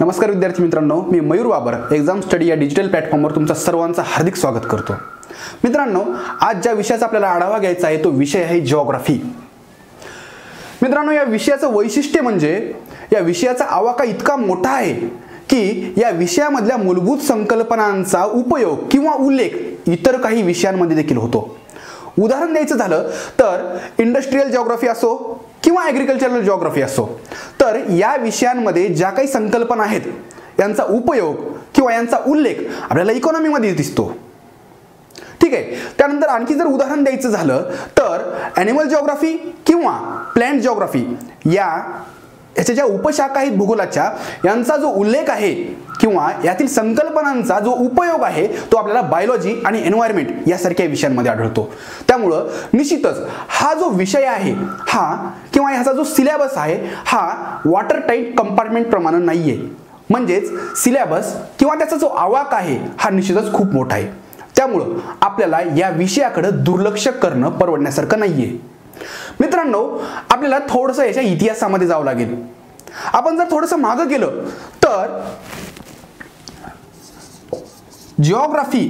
नमस्कार विद्यार्थी मित्रांनो, मी मयूर बाबर एक्झाम स्टडी या डिजिटल प्लॅटफॉर्मवर तुमचं सर्वांचं हार्दिक स्वागत करतो। मित्रांनो, आज ज्या विषयाचा आपल्याला आढावा घ्यायचा आहे तो विषय आहे जिओग्राफी। मित्रांनो, या विषयाचं वैशिष्ट्य म्हणजे या विषयाचा आवाका इतका मोठा आहे की या विषयामधल्या मूलभूत संकल्पनांचा उपयोग किंवा उल्लेख इतर काही विषयांमध्ये देखील होतो। उदाहरण द्यायचं झालं तर इंडस्ट्रियल जिओग्राफी असो किंवा ॲग्रिकल्चरल जिओग्राफी असो, तर या विषयांमध्ये ज्या काही संकल्पना आहेत यांचा उपयोग किंवा यांचा उल्लेख आपल्याला इकॉनॉमीमध्ये दिसतो। ठीक आहे, त्यानंतर आणखी जर उदाहरण द्यायचं झालं तर ॲनिमल जिओग्राफी किंवा प्लांट जिओग्राफी याच्या ज्या उपशाखा आहेत भूगोलाच्या, यांचा जो उल्लेख आहे किंवा यातील संकल्पनांचा जो उपयोग आहे तो आपल्याला बायोलॉजी आणि एन्व्हायरमेंट यासारख्या विषयांमध्ये आढळतो। त्यामुळं निश्चितच हा जो विषय आहे हा किंवा ह्याचा जो सिलेबस आहे हा वॉटर टाईट कंपार्टमेंट प्रमाणे नाहीये, म्हणजेच सिलेबस किंवा त्याचा जो आवाका आहे हा निश्चितच खूप मोठा आहे। त्यामुळं आपल्याला या विषयाकडे दुर्लक्ष करणं परवडण्यासारखं नाहीये। मित्रांनो, आपल्याला थोडंसं याच्या इतिहासामध्ये जावं लागेल। आपण जर थोडंसं मागं गेलं तर जिओग्राफी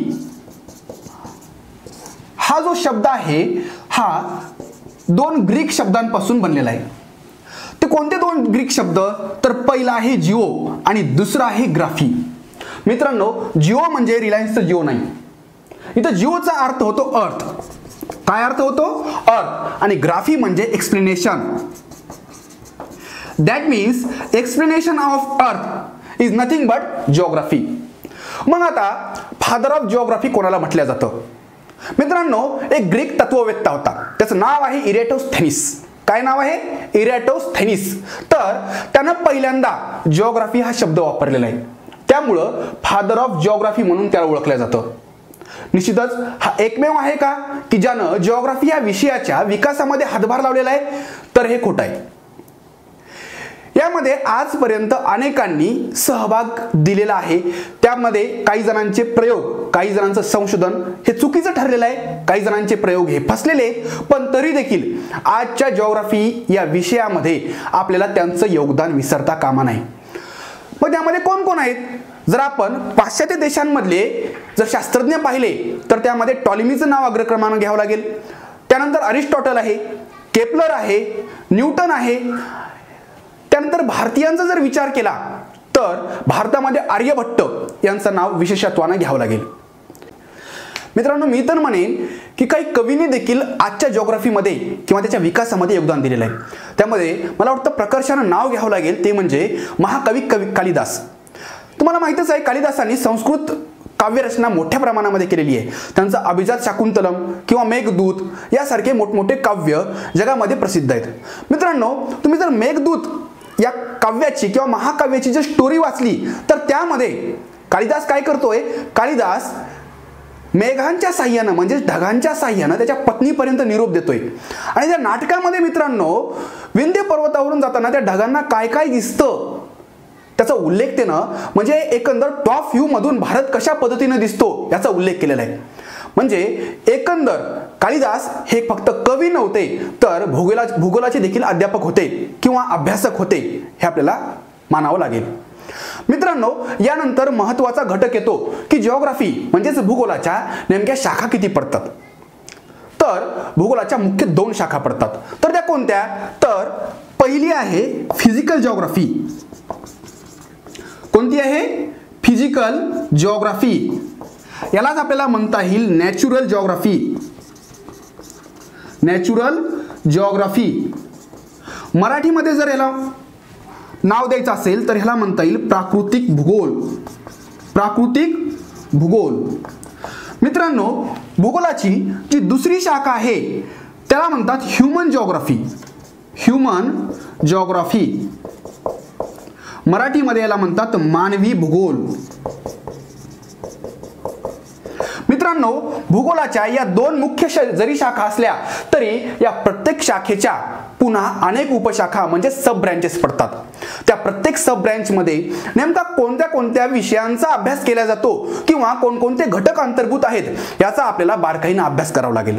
हा जो शब्द आहे हा दोन ग्रीक शब्दांपासून बनलेला आहे। ते कोणते दोन ग्रीक शब्द? तर पहिला आहे जिओ आणि दुसरा आहे ग्राफी। मित्रांनो, जिओ म्हणजे रिलायन्सचं जिओ नाही, इथं जिओचा अर्थ होतो अर्थ। काय अर्थ होतो? अर्थ। आणि ग्राफी म्हणजे explanation. That means explanation of earth is nothing but geography. मग आता फादर ऑफ जिओग्राफी कोणाला म्हटलं जातं? मित्रांनो, एक ग्रीक तत्ववेत्ता होता, त्याचं नाव आहे इरॅटोस्थेनिस। काय नाव आहे? इरॅटोस्थेनिस। तर त्यानं पहिल्यांदा जिओग्राफी हा शब्द वापरलेला आहे, त्यामुळं फादर ऑफ जिओग्राफी म्हणून त्याला ओळखलं जातं। निश्चितच हा एकमेव आहे का की ज्यानं जिओग्राफी या विषयाच्या विकासामध्ये हातभार लावलेला आहे? तर हे खोटं आहे। यामध्ये आजपर्यंत अनेकांनी सहभाग दिलेला आहे। त्यामध्ये काही जणांचे प्रयोग, काही जणांचं संशोधन हे चुकीचं ठरलेलं आहे, काही जणांचे प्रयोग हे फसलेले आहेत, पण तरी देखील आजच्या जिओग्राफी या विषयामध्ये आपल्याला त्यांचं योगदान विसरता कामा नये। मग त्यामध्ये कोण कोण आहेत? जर आपण पाश्चात्य देशांमधले जर शास्त्रज्ञ पाहिले तर त्यामध्ये टॉलेमीचं नाव अग्रक्रमानं घ्यावं लागेल, त्यानंतर अरिस्टॉटल आहे, केपलर आहे, न्यूटन आहे। त्यानंतर भारतीयांचा जर विचार केला तर भारतामध्ये आर्यभट्ट यांचं नाव विशेषत्वानं घ्यावं लागेल। मित्रांनो, मी तर म्हणेन की काही कवींनी देखील आजच्या जिओग्राफीमध्ये किंवा त्याच्या विकासामध्ये योगदान दिलेलं आहे। त्यामध्ये मला वाटतं प्रकर्षानं नाव घ्यावं लागेल ते म्हणजे महाकवी कालिदास। तुम्हाला माहितच आहे, कालिदासांनी संस्कृत काव्यरचना मोठ्या प्रमाणामध्ये केलेली आहे। त्यांचा अभिजात शाकुंतलम किंवा मेघदूत यासारखे मोठमोठे काव्य जगामध्ये प्रसिद्ध आहेत। मित्रांनो, तुम्ही जर मेघदूत या काव्याची किंवा महाकाव्याची जर स्टोरी वाचली तर त्यामध्ये कालिदास काय करतोय? कालिदास मेघांच्या साह्यानं म्हणजे ढगांच्या साह्यानं त्याच्या पत्नीपर्यंत निरोप देतोय। आणि त्या नाटकामध्ये मित्रांनो, विंध्य पर्वतावरून जाताना त्या ढगांना काय काय दिसतं त्याचा उल्लेख त्यानं म्हणजे एकंदर टॉप व्ह्यू मधून भारत कशा पद्धतीने दिसतो याचा उल्लेख केलेला आहे। म्हणजे एकंदर कालिदास हे फक्त कवी नव्हते तर भूगोलाचे देखील अध्यापक होते किंवा अभ्यासक होते, हे आपल्याला मानावं लागेल। मित्रांनो, यानंतर महत्त्वाचा घटक येतो की जिओग्राफी म्हणजेच भूगोलाच्या नेमक्या शाखा किती पडतात? तर भूगोलाच्या मुख्य दोन शाखा पडतात। तर त्या कोणत्या? तर पहिली आहे फिजिकल जिओग्राफी। कोणती आहे? Physical geography. यालाच आपल्याला म्हणता येईल नॅचरल जिओग्राफी। नॅचरल जिओग्राफी मराठीमध्ये जर याला नाव द्यायचं असेल तर ह्याला म्हणता येईल प्राकृतिक भूगोल। प्राकृतिक भूगोल। मित्रांनो, भूगोलाची जी दुसरी शाखा आहे त्याला म्हणतात ह्यूमन जिओग्राफी। ह्यूमन जिओग्राफी मराठीमध्ये याला म्हणतात मानवी भूगोल। मित्रांनो, भूगोलाच्या या दोन मुख्य जरी शाखा असल्या तरी या प्रत्येक शाखेच्या पुन्हा अनेक उपशाखा म्हणजे सब ब्रँचेस पडतात। त्या प्रत्येक सब ब्रँचमध्ये नेमका कोणत्या कोणत्या विषयांचा अभ्यास केला जातो किंवा कोणकोणते घटक अंतर्भूत आहेत याचा आपल्याला बारकाईने अभ्यास करावा लागेल.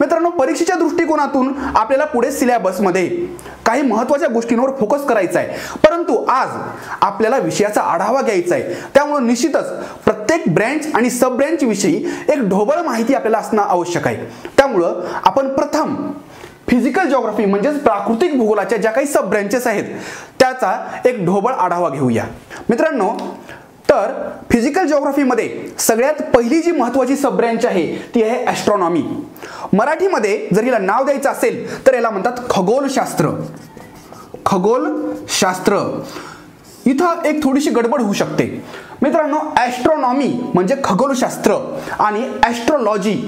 मित्रांनो, परीक्षेच्या दृष्टिकोनातून आपल्याला पुढे सिलेबसमध्ये काही महत्त्वाच्या गोष्टींवर फोकस करायचा आहे, परंतु आज आपल्याला विषयाचा आढावा घ्यायचा आहे. त्यामुळे निश्चितच प्रत्येक ब्रँच आणि सब ब्रँच विषयी एक ढोबळ माहिती आपल्याला असणं आवश्यक आहे. त्यामुळं आपण प्रथम फिजिकल जिओग्राफी म्हणजेच प्राकृतिक भूगोलाच्या ज्या काही सब ब्रँचेस आहेत त्याचा एक ढोबळ आढावा घेऊया. मित्रांनो, तर फिजिकल जिओग्राफीमध्ये सगळ्यात पहिली जी महत्त्वाची सब ब्रँच आहे ती आहे ॲस्ट्रॉनॉमी. मराठीमध्ये जर हिला नाव द्यायचं असेल तर याला म्हणतात खगोलशास्त्र. खगोलशास्त्र इथं एक थोडीशी गडबड होऊ शकते. मित्रांनो, ॲस्ट्रॉनॉमी म्हणजे खगोलशास्त्र आणि ॲस्ट्रोलॉजी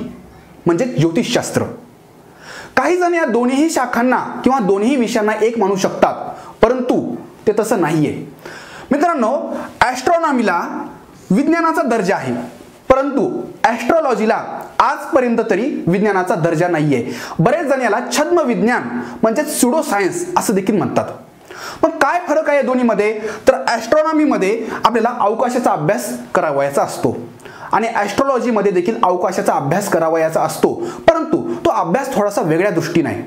म्हणजे ज्योतिषशास्त्र. काही जण या दोन्ही शाखांना किंवा दोन्ही विषयांना एक मानू शकतात, परंतु ते तसं नाहीये. मित्रांनो, ॲस्ट्रॉनॉमीला विज्ञानाचा दर्जा आहे, परंतु ॲस्ट्रोलॉजीला आजपर्यंत तरी विज्ञानाचा दर्जा नाहीये. बरेच जण याला छद्म विज्ञान म्हणजे सुडो सायन्स असं देखील म्हणतात. मग काय फरक आहे या दोन्हीमध्ये? तर ॲस्ट्रॉनॉमीमध्ये आपल्याला अवकाशाचा अभ्यास करावयाचा असतो आणि ॲस्ट्रोलॉजीमध्ये देखील अवकाशाचा अभ्यास करावयाचा असतो, परंतु तो अभ्यास थोडासा वेगळ्या दृष्टीने आहे.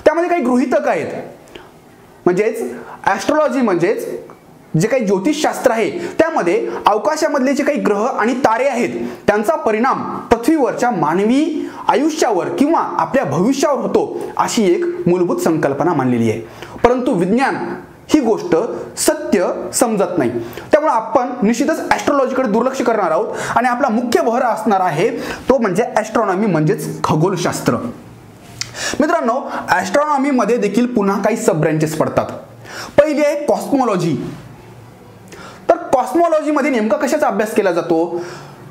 त्यामध्ये काही गृहीतक आहेत. म्हणजेच ॲस्ट्रोलॉजी म्हणजेच जे काही ज्योतिषशास्त्र आहे त्यामध्ये अवकाशामधले जे काही ग्रह आणि तारे आहेत त्यांचा परिणाम पृथ्वीवरच्या मानवी आयुष्यावर किंवा आपल्या भविष्यावर होतो अशी एक मूलभूत संकल्पना मानलेली आहे. परंतु विज्ञान ही गोष्ट सत्य समजत नाही. त्यामुळे आपण निश्चितच ॲस्ट्रोलॉजीकडे दुर्लक्ष करणार आहोत आणि आपला मुख्य भर असणार आहे तो म्हणजे ॲस्ट्रॉनॉमी म्हणजेच खगोलशास्त्र. मित्रांनो, ॲस्ट्रॉनॉमीमध्ये देखील पुन्हा काही सब ब्रँचेस पडतात. पहिली आहे कॉस्मॉलॉजी. तर कॉस्मॉलॉजीमध्ये नेमका कशाचा अभ्यास केला जातो?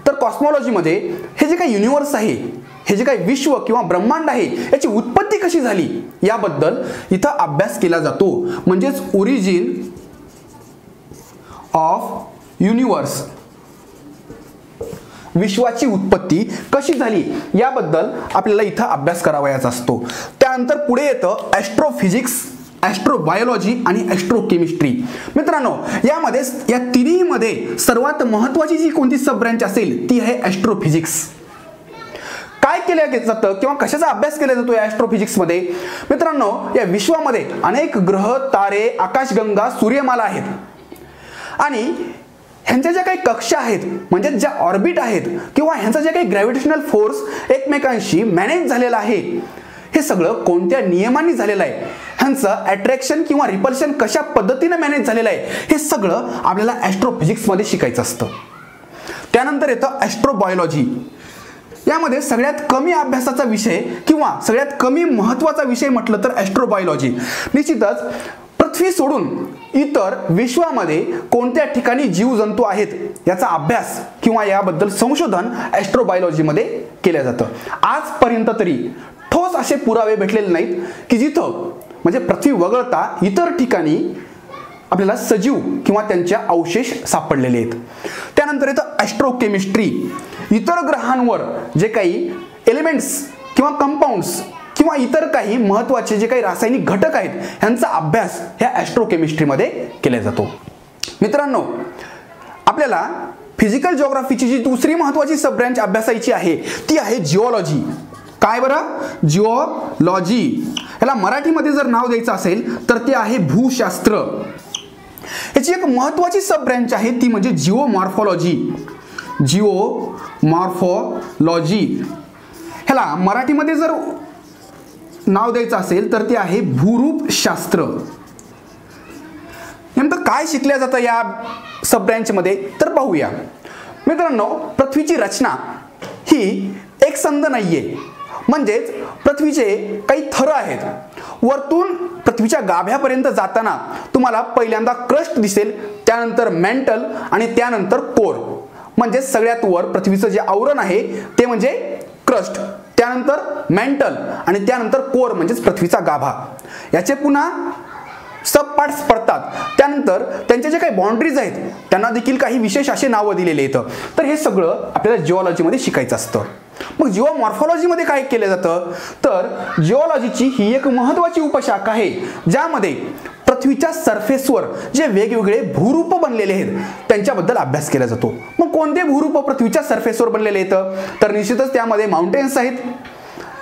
तर कॉस्मॉलॉजीमध्ये हे जे काही युनिव्हर्स आहे, हे जे काही विश्व किंवा ब्रह्मांड आहे याची उत्पत्ती कशी झाली याबद्दल इथं अभ्यास केला जातो. म्हणजेच ओरिजिन ऑफ युनिव्हर्स, विश्वाची उत्पत्ती कशी झाली याबद्दल आपल्याला इथं अभ्यास करावयाचा असतो. त्यानंतर पुढे येतं ॲस्ट्रोफिजिक्स, ॲस्ट्रोबायोलॉजी आणि ॲस्ट्रोकेमिस्ट्री. मित्रांनो, यामध्ये या तिन्हीमध्ये सर्वात महत्त्वाची जी कोणती सब ब्रँच असेल ती आहे ॲस्ट्रोफिजिक्स. काय केलं जातं किंवा कशाचा अभ्यास केला जातो या ॲस्ट्रोफिजिक्समध्ये? मित्रांनो, या विश्वामध्ये अनेक ग्रह, तारे, आकाशगंगा, सूर्यमाला आहेत आणि ह्यांच्या ज्या काही कक्षा आहेत म्हणजे ज्या ऑर्बिट आहेत किंवा ह्यांचा जे काही ग्रॅव्हिटेशनल फोर्स एकमेकांशी मॅनेज झालेला आहे, हे सगळं कोणत्या नियमांनी झालेलं आहे, ह्यांचं अट्रॅक्शन किंवा रिपल्शन कशा पद्धतीने मॅनेज झालेलं आहे, हे सगळं आपल्याला ॲस्ट्रोफिजिक्समध्ये शिकायचं असतं. त्यानंतर येतं ॲस्ट्रोबायोलॉजी. यामध्ये सगळ्यात कमी अभ्यासाचा विषय किंवा सगळ्यात कमी महत्त्वाचा विषय म्हटलं तर ॲस्ट्रोबायोलॉजी. निश्चितच पृथ्वी सोडून इतर विश्वामध्ये कोणत्या ठिकाणी जीवजंतू आहेत याचा अभ्यास किंवा याबद्दल संशोधन ॲस्ट्रोबायोलॉजीमध्ये केलं जातं. आजपर्यंत तरी ठोस असे पुरावे भेटलेले नाहीत की जिथं म्हणजे पृथ्वी वगळता इतर ठिकाणी आपल्याला सजीव किंवा त्यांच्या अवशेष सापडलेले आहेत. त्यानंतर येतं ॲस्ट्रोकेमिस्ट्री. इतर ग्रहांवर जे काही एलिमेंट्स किंवा कंपाऊंड्स किंवा इतर काही महत्त्वाचे जे काही रासायनिक घटक आहेत ह्यांचा अभ्यास ह्या ॲस्ट्रोकेमिस्ट्रीमध्ये केला जातो. मित्रांनो, आपल्याला फिजिकल जिओग्राफीची जी दुसरी महत्त्वाची सब ब्रँच अभ्यासायची आहे ती आहे जिओलॉजी. काय बरं? जिओलॉजी. ह्याला मराठीमध्ये जर नाव द्यायचं असेल तर ते आहे भूशास्त्र. याची एक महत्त्वाची सब ब्रँच आहे ती म्हणजे जिओमॉर्फॉलॉजी. जिओमॉर्फॉलॉजी ह्याला मराठीमध्ये जर नाव द्यायचं असेल तर ते आहे भूरूपशास्त्र. नेमकं काय शिकल्या जातं या सब ब्रँचमध्ये तर पाहूया. मित्रांनो, पृथ्वीची रचना ही एकसंध नाहीये. म्हणजेच पृथ्वीचे काही थर आहेत. वरतून पृथ्वीच्या गाभ्यापर्यंत जाताना तुम्हाला पहिल्यांदा क्रस्ट दिसेल, त्यानंतर मेंटल आणि त्यानंतर कोर. म्हणजे सगळ्यात वर पृथ्वीचं जे आवरण आहे ते म्हणजे क्रस्ट, त्यानंतर मेंटल आणि त्यानंतर कोर म्हणजेच पृथ्वीचा गाभा. याचे पुन्हा सब पार्ट्स पडतात. त्यानंतर त्यांचे जे काही बाउंड्रीज आहेत त्यांना देखील काही विशेष असे नावं दिलेले आहेत. तर हे सगळं आपल्याला जिओलॉजीमध्ये शिकायचं असतं. मग जिओमॉर्फॉलॉजीमध्ये काय केलं जातं तर जिओलॉजीची ही एक महत्त्वाची उपशाखा आहे ज्यामध्ये पृथ्वीच्या सरफेसवर जे वेगवेगळे भूरूप बनलेले आहेत त्यांच्याबद्दल अभ्यास केला जातो. मग कोणते भूरूप पृथ्वीच्या सरफेसवर बनलेले आहेत? तर निश्चितच त्यामध्ये माउंटेन्स आहेत,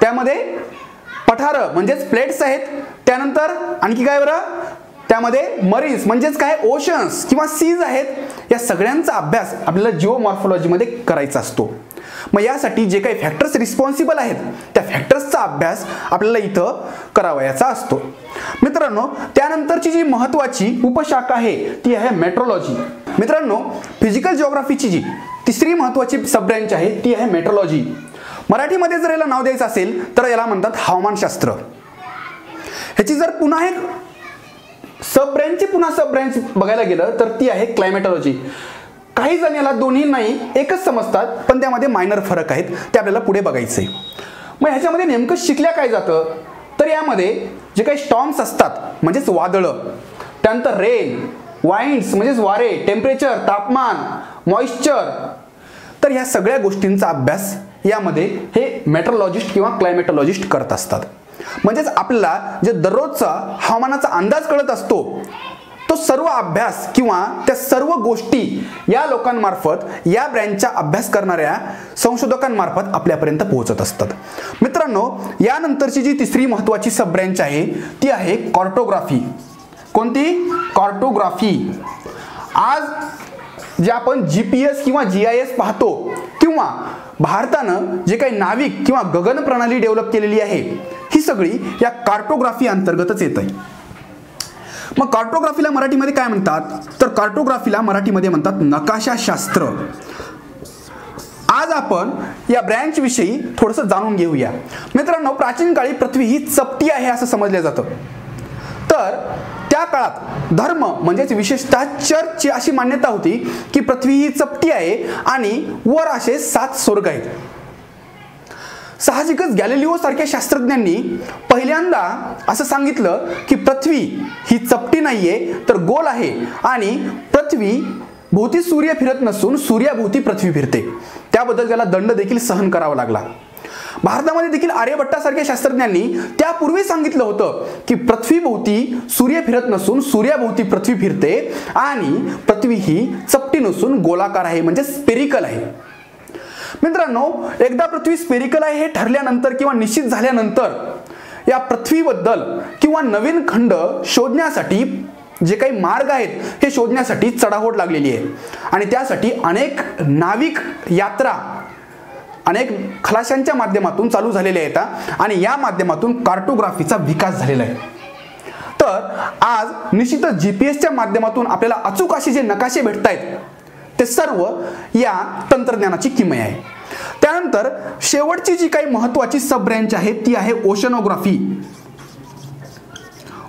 त्यामध्ये पठार म्हणजेच प्लेट्स आहेत, त्यानंतर आणखी काय बरं, त्यामध्ये मरीन्स म्हणजेच काय ओशन्स किंवा सीज आहेत. या सगळ्यांचा अभ्यास आपल्याला जिओमॉर्फॉलॉजी मध्ये करायचा असतो. मग यासाठी जे काही फॅक्टर्स रिस्पॉन्सिबल आहेत त्या फॅक्टर्सचा अभ्यास आपल्याला इथं करावयाचा असतो. मित्रांनो, त्यानंतरची जी महत्त्वाची उपशाखा आहे ती आहे मेट्रोलॉजी. मित्रांनो, फिजिकल जिओग्राफीची जी तिसरी महत्त्वाची सब ब्रँच आहे ती आहे मेट्रोलॉजी. मराठीमध्ये जर याला नाव द्यायचं असेल तर याला म्हणतात हवामानशास्त्र. ह्याची जर पुन्हा एक सब ब्रँच बघायला गेलं तर ती आहे क्लायमेटॉलॉजी. काही जण याला दोन्ही नाही एकच समजतात, पण त्यामध्ये मायनर फरक आहेत, ते आपल्याला पुढे बघायचे. मग ह्याच्यामध्ये नेमकं शिकल्या काय जातं, तर यामध्ये जे काही स्टॉर्म्स असतात म्हणजेच वादळं, त्यानंतर रेन, वाइंड्स म्हणजेच वारे, टेम्परेचर, तापमान, मॉइश्चर, तर ह्या सगळ्या गोष्टींचा अभ्यास यामध्ये हे मेट्रोलॉजिस्ट किंवा क्लायमेटॉलॉजिस्ट करत असतात. म्हणजेच आपल्याला जे दररोजचा हवामानाचा अंदाज कळत असतो तो सर्व अभ्यास किंवा त्या सर्व गोष्टी या लोकांमार्फत, या ब्रँचचा अभ्यास करणाऱ्या संशोधकांमार्फत आपल्यापर्यंत पोहोचत असतात. मित्रांनो, यानंतरची जी तिसरी महत्त्वाची सब ब्रँच आहे ती आहे कार्टोग्राफी. कोणती? कार्टोग्राफी. आज जे आपण GPS किंवा GIS पाहतो किंवा भारतानं जे काही नाविक किंवा गगन प्रणाली डेव्हलप केलेली आहे ही सगळी या कार्टोग्राफी अंतर्गतच येत आहे. मग कार्टोग्राफीला मराठीमध्ये काय म्हणतात, तर कार्टोग्राफीला मराठीमध्ये म्हणतात नकाशाशास्त्र. आज आपण या ब्रँच विषयी थोडंसं जाणून घेऊया. मित्रांनो, प्राचीन काळी पृथ्वी ही चपटी आहे असं समजलं जातं. तर त्या काळात धर्म म्हणजेच विशेषतः चर्चची अशी मान्यता होती की पृथ्वी ही चपटी आहे आणि वर असे 7 स्वर्ग आहेत. साहजिकच गॅलिलिओ सारख्या शास्त्रज्ञांनी पहिल्यांदा असं सांगितलं की पृथ्वी ही चपटी नाहीये तर गोल आहे आणि पृथ्वी भोवती सूर्य फिरत नसून सूर्याभोवती पृथ्वी फिरते. त्याबद्दल त्याला दंड देखील सहन करावा लागला. भारतामध्ये देखील आर्यभट्टासारख्या शास्त्रज्ञांनी त्यापूर्वी सांगितलं होतं की पृथ्वीभोवती सूर्य फिरत नसून सूर्याभोवती पृथ्वी फिरते आणि पृथ्वी ही चपटी नसून गोलाकार आहे म्हणजे स्पेरिकल आहे. मित्रांनो, एकदा पृथ्वी स्पेरिकल आहे हे ठरल्यानंतर किंवा निश्चित झाल्यानंतर या पृथ्वीबद्दल किंवा नवीन खंड शोधण्यासाठी जे काही मार्ग आहेत हे शोधण्यासाठी चढाओढ लागलेली आहे आणि त्यासाठी अनेक नाविक यात्रा अनेक खलाशांच्या माध्यमातून चालू झालेल्या आहेत आणि या माध्यमातून कार्टोग्राफीचा विकास झालेला आहे. तर आज निश्चितच GPSच्या माध्यमातून आपल्याला अचूक असे जे नकाशे भेटतायत ते सर्व या तंत्रज्ञानाची किमया आहे. त्यानंतर शेवटची जी काही महत्त्वाची सब ब्रँच आहे ती आहे ओशनोग्राफी.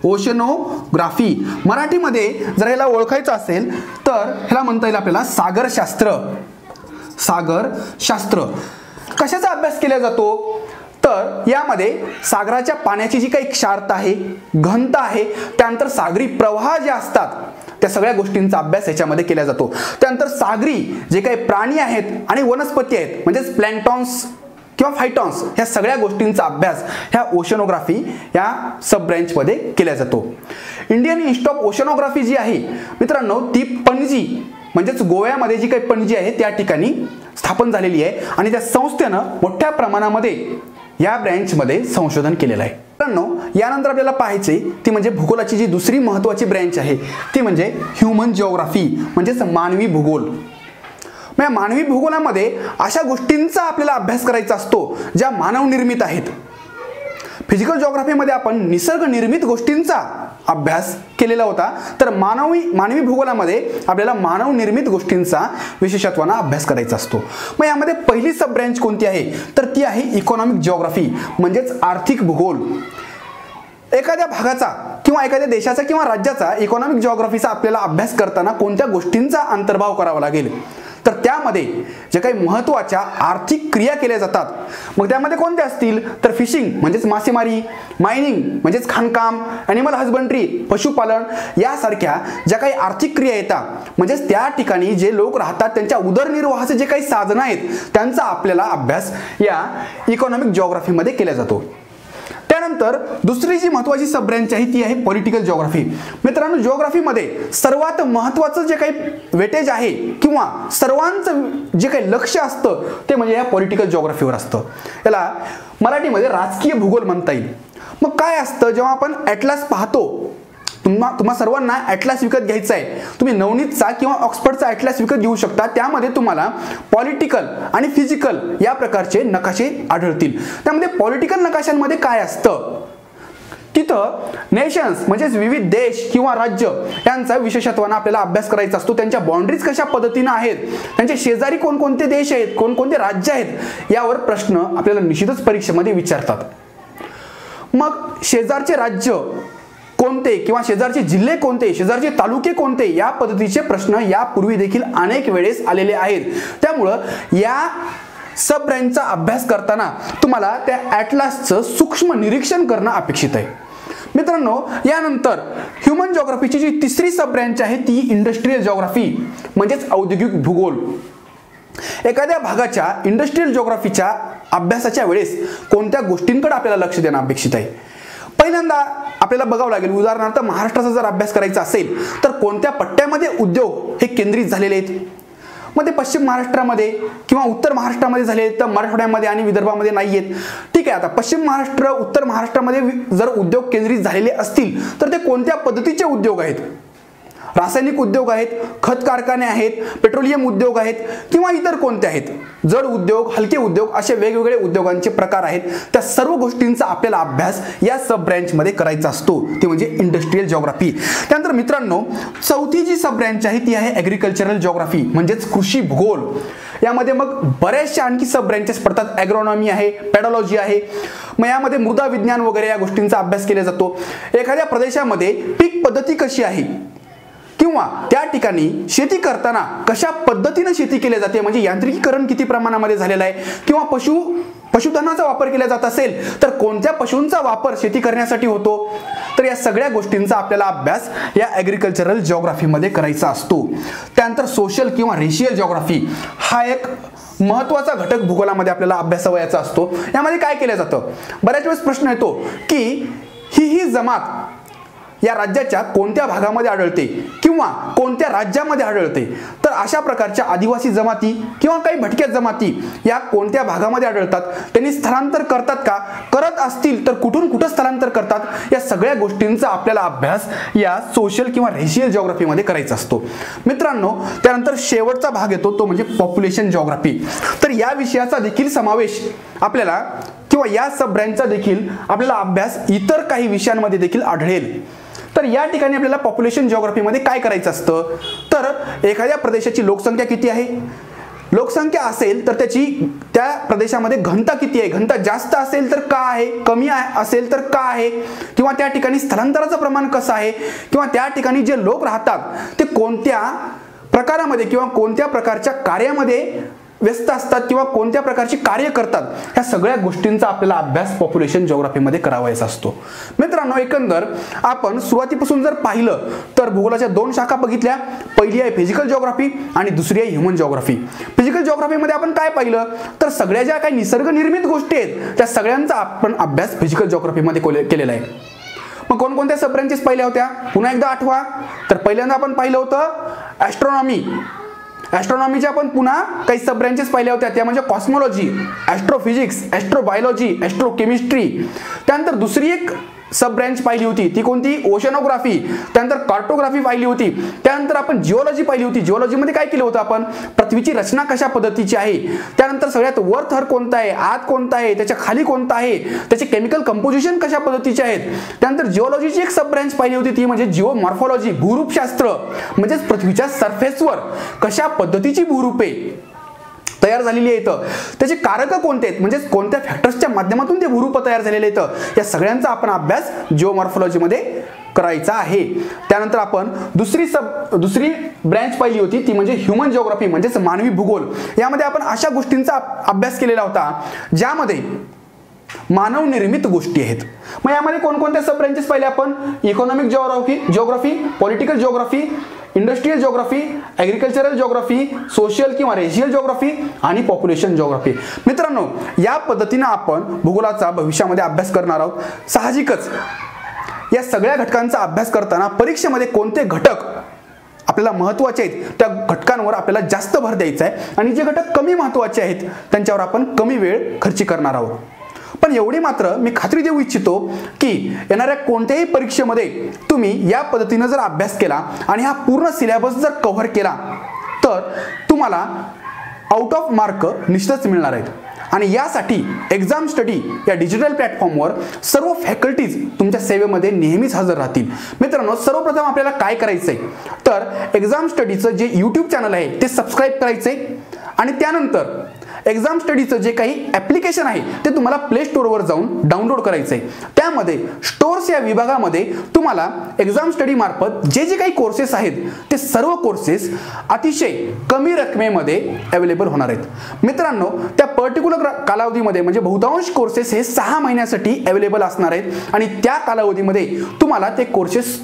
ओशनोग्राफी मराठीमध्ये जर याला ओळखायचं असेल तर ह्याला म्हणता येईल आपल्याला सागरशास्त्र. सागरशास्त्र कशाचा अभ्यास केला जातो, तर यामध्ये सागराच्या पाण्याची जी काही क्षारता आहे, घनता आहे, त्यानंतर सागरी प्रवाह जे असतात त्या सगळ्या गोष्टींचा अभ्यास याच्यामध्ये केला जातो. त्यानंतर सागरी जे काही प्राणी आहेत आणि वनस्पती आहेत म्हणजेच प्लॅन्क्टॉन्स किंवा फायटॉन्स ह्या सगळ्या गोष्टींचा अभ्यास ह्या ओशनोग्राफी या सब ब्रँच मध्ये केला जातो. इंडियन इन्स्टिट्यूट ऑफ ओशनोग्राफी जी आहे मित्रांनो ती पणजी म्हणजेच गोव्यामध्ये जी काही पणजी आहे त्या ठिकाणी स्थापन झालेली आहे आणि त्या संस्थेनं मोठ्या प्रमाणामध्ये या ब्रँचमध्ये संशोधन केलेलं आहे. मित्रांनो, यानंतर आपल्याला पाहायचे ती म्हणजे भूगोलाची जी दुसरी महत्त्वाची ब्रँच आहे ती म्हणजे ह्युमन जिओग्राफी म्हणजेच मानवी भूगोल. म्हणजे मानवी भूगोलामध्ये अशा गोष्टींचा आपल्याला अभ्यास करायचा असतो ज्या मानव निर्मित आहेत. फिजिकल जिओग्राफीमध्ये आपण निसर्ग निर्मित गोष्टींचा अभ्यास केलेला होता, तर मानवी भूगोलामध्ये आपल्याला मानव निर्मित गोष्टींचा विशेषत्वाने अभ्यास करायचा असतो. मग यामध्ये पहिली सब ब्रँच कोणती आहे तर ती आहे इकॉनॉमिक जिओग्राफी म्हणजेच आर्थिक भूगोल. एखाद्या भागाचा किंवा एखाद्या देशाचा किंवा राज्याचा इकॉनॉमिक जिओग्राफीचा आपल्याला अभ्यास करताना कोणत्या गोष्टींचा अंतर्भाव करावा लागेल, तर त्यामध्ये जे काही महत्त्वाच्या आर्थिक क्रिया केल्या जातात मग त्यामध्ये कोणत्या असतील तर फिशिंग म्हणजेच मासेमारी, मायनिंग म्हणजेच खाणकाम, ॲनिमल हजबंड्री पशुपालन यासारख्या ज्या काही आर्थिक क्रिया येतात म्हणजेच त्या ठिकाणी जे लोक राहतात त्यांच्या उदरनिर्वाहाचे जे काही साधनं आहेत त्यांचा आपल्याला अभ्यास या इकॉनॉमिक जिओग्राफीमध्ये केला जातो. त्यानंतर दुसरी जी महत्त्वाची सब ब्रँच आहे ती आहे पॉलिटिकल जिओग्राफी। मित्रांनो, जिओग्राफीमध्ये सर्वात महत्त्वाचं जे काही वेटेज आहे किंवा सर्वांचं जे काही लक्ष असतं ते म्हणजे या पॉलिटिकल जिओग्राफीवर असतं। याला मराठीमध्ये राजकीय भूगोल म्हणता येईल। मग काय असतं, जेव्हा आपण ॲटलास पाहतो, तुम्हा सर्वांना ॲटलास विकत घ्यायचा आहे, तुम्ही नवनीतचा किंवा ऑक्सफर्डचा ॲटलास विकत घेऊ शकता। त्यामध्ये तुम्हाला पॉलिटिकल आणि फिजिकल या प्रकारचे नकाशे आढळतील। त्यामध्ये पॉलिटिकल नकाशांमध्ये काय असतं, तिथं नेशन्स म्हणजेच विविध देश किंवा राज्य यांचा विशेषत्वाने आपल्याला अभ्यास करायचा असतो। त्यांच्या बाउंड्रीज कशा पद्धतीने आहेत, त्यांचे शेजारी कोणकोणते देश आहेत, कोणकोणते राज्य आहेत, यावर प्रश्न आपल्याला निश्चितच परीक्षेमध्ये विचारतात। मग शेजारचे राज्य कोणते किंवा शेजारचे जिल्हे कोणते, शेजारचे तालुके कोणते, या पद्धतीचे प्रश्न यापूर्वी देखील अनेक वेळेस आलेले आहेत। त्यामुळं या सब ब्रँचचा अभ्यास करताना तुम्हाला त्या ॲटलासचं सूक्ष्म निरीक्षण करणं अपेक्षित आहे। मित्रांनो, यानंतर ह्युमन जिओग्राफीची जी तिसरी सब ब्रँच आहे ती इंडस्ट्रियल जिओग्राफी म्हणजेच औद्योगिक भूगोल। एखाद्या भागाच्या इंडस्ट्रियल जिओग्राफीच्या अभ्यासाच्या वेळेस कोणत्या गोष्टींकडे आपल्याला लक्ष देणं अपेक्षित आहे। पहिल्यांदा आपल्याला बघावं लागेल, उदाहरणार्थ महाराष्ट्राचा जर अभ्यास करायचा असेल तर कोणत्या पट्ट्यामध्ये उद्योग हे केंद्रित झालेले आहेत। मग ते पश्चिम महाराष्ट्रामध्ये किंवा उत्तर महाराष्ट्रामध्ये झाले तर मराठवाड्यामध्ये आणि विदर्भामध्ये नाही आहेत। ठीक आहे, आता पश्चिम महाराष्ट्र उत्तर महाराष्ट्रामध्ये जर उद्योग केंद्रित झालेले असतील तर ते कोणत्या पद्धतीचे उद्योग आहेत, रासायनिक उद्योग आहेत, खत कारखाने आहेत, पेट्रोलियम उद्योग आहेत किंवा इतर कोणते आहेत, जड उद्योग, हलके उद्योग, असे वेगवेगळे उद्योगांचे प्रकार आहेत। त्या सर्व गोष्टींचा आपल्याला अभ्यास या सब ब्रँचमध्ये करायचा असतो, ते म्हणजे इंडस्ट्रियल जिओग्राफी। त्यानंतर मित्रांनो, चौथी जी सब ब्रँच आहे ती आहे ॲग्रिकल्चरल जिओग्राफी म्हणजेच कृषी भूगोल। यामध्ये मग बऱ्याचशा आणखी सब ब्रँचेस पडतात, ॲग्रोनॉमी आहे, पेडॉलॉजी आहे, मग यामध्ये मृदा विज्ञान वगैरे या गोष्टींचा अभ्यास केला जातो। एखाद्या प्रदेशामध्ये पीक पद्धती कशी आहे किंवा त्या ठिकाणी शेती करताना कशा पद्धतीने शेती केली जाते, म्हणजे यांत्रिकीकरण किती प्रमाणामध्ये झालेला आहे किंवा पशुधनाचा वापर केला जात असेल तर कोणत्या पशूंचा वापर शेती करण्यासाठी होतो, तर या सगळ्या गोष्टींचा आपल्याला अभ्यास या ॲग्रिकल्चरल जिओग्राफीमध्ये करायचा असतो। त्यानंतर सोशल किंवा रेशियल जिओग्राफी हा एक महत्त्वाचा घटक भूगोलामध्ये आपल्याला अभ्यासावयाचा असतो। यामध्ये काय केलं जातं, बऱ्याच वेळेस प्रश्न येतो की ही जमात या राज्याच्या कोणत्या भागामध्ये आढळते किंवा कोणत्या राज्यामध्ये आढळते, तर अशा प्रकारच्या आदिवासी जमाती किंवा काही भटक्या जमाती या कोणत्या भागामध्ये आढळतात, त्यांनी स्थलांतर करतात का, करत असतील तर कुठून कुठं स्थलांतर करतात, या सगळ्या गोष्टींचा आपल्याला अभ्यास या सोशल किंवा रेशियल जिओग्राफीमध्ये करायचा असतो। मित्रांनो, त्यानंतर शेवटचा भाग येतो तो म्हणजे पॉप्युलेशन जिओग्राफी। तर या विषयाचा देखील समावेश आपल्याला किंवा या सब ब्रँचचा देखील आपल्याला अभ्यास इतर काही विषयांमध्ये देखील आढळेल। तर या ठिकाणी आपल्याला पॉप्युलेशन जिओग्राफीमध्ये काय करायचं असतं, तर एखाद्या प्रदेशाची लोकसंख्या किती आहे, लोकसंख्या असेल तर त्याची त्या प्रदेशामध्ये घनता किती आहे, घनता जास्त असेल तर का आहे, कमी असेल तर का आहे, किंवा त्या ठिकाणी स्थलांतराचं प्रमाण कसं आहे, किंवा त्या ठिकाणी जे लोक राहतात ते कोणत्या प्रकारामध्ये किंवा कोणत्या प्रकारच्या कार्यामध्ये व्यस्त असतात किंवा कोणत्या प्रकारची कार्य करतात, ह्या सगळ्या गोष्टींचा आपल्याला अभ्यास पॉप्युलेशन जिओग्राफीमध्ये करावायचा असतो। मित्रांनो, एकंदर आपण सुरुवातीपासून जर पाहिलं तर भूगोलाच्या दोन शाखा बघितल्या, पहिली आहे फिजिकल जिओग्राफी आणि दुसरी आहे ह्युमन जिओग्राफी। फिजिकल जिओग्राफीमध्ये आपण काय पाहिलं तर सगळ्या ज्या काही निसर्ग निर्मित गोष्टी आहेत त्या सगळ्यांचा आपण अभ्यास फिजिकल जिओग्राफीमध्ये केलेला आहे। मग कोणकोणत्या सब ब्रँचेस पहिल्या होत्या पुन्हा एकदा आठवा, तर पहिल्यांदा आपण पाहिलं होतं ॲस्ट्रॉनॉमी। ॲस्ट्रॉनॉमीच्या आपण पुन्हा काही सब ब्रँचेस पाहिल्या होत्या, त्या म्हणजे कॉस्मॉलॉजी, ॲस्ट्रोफिजिक्स, ॲस्ट्रोबायोलॉजी, ॲस्ट्रोकेमिस्ट्री। त्यानंतर दुसरी एक सब ब्रँच पाहिली होती ती कोणती, ओशनोग्राफी। त्यानंतर कार्टोग्राफी पाहिली होती। त्यानंतर आपण जिओलॉजी पाहिली होती। जिओलॉजीमध्ये काय केलं होतं आपण, पृथ्वीची रचना कशा पद्धतीची आहे, त्यानंतर सगळ्यात वर थर कोणता आहे, आत कोणता आहे, त्याच्या खाली कोणता आहे, त्याचे केमिकल कंपोजिशन कशा पद्धतीचे आहेत। त्यानंतर जिओलॉजीची एक सब ब्रँच पाहिली होती ती म्हणजे जिओमॉर्फॉलॉजी, भूरूपशास्त्र, म्हणजेच पृथ्वीच्या सरफेसवर कशा पद्धतीची भूरूपे तयार झालेली आहेत, त्याचे कारक कोणते आहेत, म्हणजे कोणत्या फॅक्टर्सच्या माध्यमातून ते भूरूप तयार झालेले आहेत, या सगळ्यांचा आपण अभ्यास जिओमॉर्फॉलॉजीमध्ये करायचा आहे। त्यानंतर आपण दुसरी ब्रँच पाहिली होती ती म्हणजे ह्युमन जिओग्राफी म्हणजेच मानवी भूगोल। यामध्ये आपण अशा गोष्टींचा अभ्यास केलेला होता ज्यामध्ये मानव निर्मित गोष्टी आहेत। मग यामध्ये कोणकोणत्या सब ब्रँचेस पाहिले आपण, economic geography, political geography, industrial geography, agricultural geography, social किंवा रेशियल जिओग्राफी आणि पॉप्युलेशन जिओग्राफी. मित्रांनो, या पद्धतीने आपण भूगोलाचा भविष्यामध्ये अभ्यास करणार आहोत. साहजिकच या सगळ्या घटकांचा अभ्यास करताना परीक्षेमध्ये कोणते घटक आपल्याला महत्त्वाचे आहेत त्या घटकांवर आपल्याला जास्त भर द्यायचा आहे आणि जे घटक कमी महत्त्वाचे आहेत त्यांच्यावर आपण कमी वेळ खर्च करणार आहोत. पण एवढी मात्र मी खात्री देऊ इच्छितो की येणाऱ्या कोणत्याही परीक्षेमध्ये तुम्ही या पद्धतीने जर अभ्यास केला आणि हा पूर्ण सिलेबस जर कव्हर केला तर तुम्हाला आउट ऑफ मार्क निश्चितच मिळणार आहेत. आणि यासाठी एक्झाम स्टडी या डिजिटल प्लॅटफॉर्मवर सर्व फॅकल्टीज तुमच्या सेवेमध्ये नेहमीच हजर राहतील. मित्रांनो, सर्वप्रथम आपल्याला काय करायचं आहे तर एक्झाम स्टडीचं जे यूट्यूब चॅनल आहे ते सबस्क्राईब करायचं आहे आणि त्यानंतर एक्झाम स्टडीचं जे काही ॲप्लिकेशन आहे ते तुम्हाला प्ले स्टोअरवर जाऊन डाउनलोड करायचं आहे. त्यामध्ये स्टोअर्स या विभागामध्ये तुम्हाला एक्झाम स्टडी मार्फत जे जे काही कोर्सेस आहेत ते सर्व कोर्सेस अतिशय कमी रकमेमध्ये अवेलेबल होणार आहेत. मित्रांनो, त्या पर्टिक्युलर कालावधीमध्ये म्हणजे बहुतांश कोर्सेस हे 6 महिन्यासाठी अवेलेबल असणार आहेत आणि त्या कालावधीमध्ये तुम्हाला ते कोर्सेस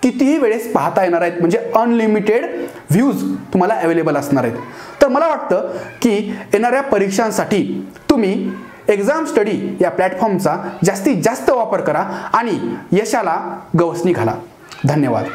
कितीही वेळेस पाहता येणार आहेत. म्हणजे अनलिमिटेड व्ह्यूज तुम्हाला अवेलेबल असणार आहेत. तर मला वाटतं की येणाऱ्या परीक्षांसाठी तुम्ही एक्झाम स्टडी या प्लॅटफॉर्मचा जास्तीत जास्त वापर करा आणि यशाला गवसणी घाला. धन्यवाद.